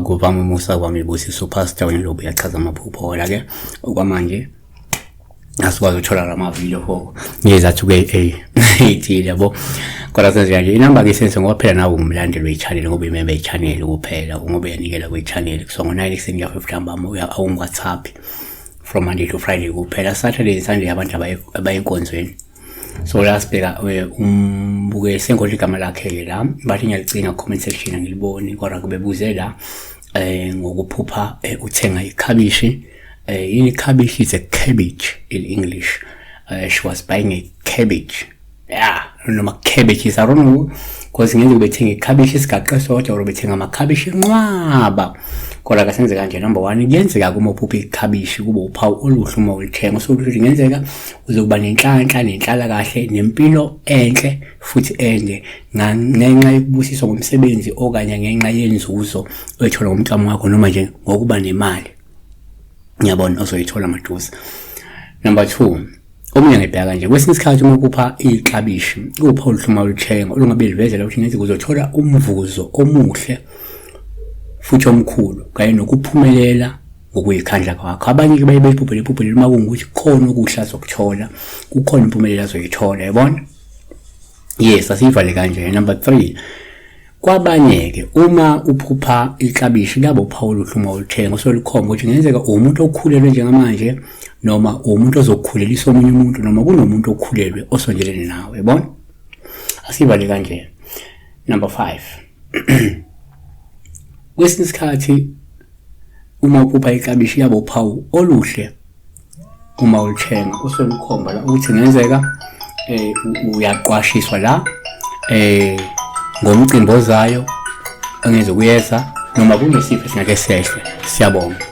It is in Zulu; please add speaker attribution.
Speaker 1: Kuvama umusa kwami Busiso Pastor Wenlobo yachaza amaphupho la-ke okwamanje asikwazi ukuthola lamavideo for ngezathu ke ethile yabo kodwa senze nje inamba ke senze ngoba phela nawe umlandeli we-channel ngoba imember ye-channel kuphela ngoba yanikela kwi-channel so ngo-9 ekuseni kuya-5 ntambama awungu-WhatsApp from Monday to Friday kuphela. Saturday and Sunday abantu abayinkonzweni so la sibheka umbuke sengodla igama lakhe ke la bathi ngiyaligcina comment section ngiliboni kodwa kubebuze la ngokuphupha uthenga ikhabishi yini ikhabishi is a cabbage in English. She was buying a cabbage, noma cabbages, I don't know, because ngenze ubethenga ikhabishi isigaqa sodwa or ubethenga amakhabishi nqwaba kodwa kasenze kanje. Number 1 kuyenzeka kuma uphupha ikhabishi kube uphawu oluhle uma ulithenga so ukuthi kungenzeka uzokuba nenhlala kahle nempilo enhle futhi ende ngenxa yokubusiswa ngomsebenzi okanye ngenxa yenzuzo oyithola ngomntamo wakho noma nje ngokuba nemali ngiyabona ozoyithola maduze. Number 2 omunye ngibheka nje kwesinye isikhathi uma kupha ikhabishi kupha oluhle uma ulithenga olungabe livezela ukuthi ngeze kuzothola umvuzo omuhle futhi omkhulu kanye nokuphumelela ngokuyikhandla kwakho. Abanye ke baye bephuphe uma kungukuthi khona okuhla zokuthola kukhona impumelelo azoyithola yabona. Yes, asivale kanje. Number 3 kwabanye ke uma uphupha ikhabishi labo uphawu oluhle uma ulithenga so likhomba ukuthi ngenzeka umuntu okhulelwe njengamanje noma umuntu ozokhulelisa omunye umuntu noma kunomuntu okhulelwe osondelene nawe yabona. Asivale kanje. Number 5 kwesinye isikhathi uma uphupha ikhabishi yabo uphawu oluhle uma ulithenga usolukhomba la ukuthi ngenzeka uyaqwashiswa la ngomcimbi ozayo angeze kuyeza noma kunesifo singake sehle. Siyabonga.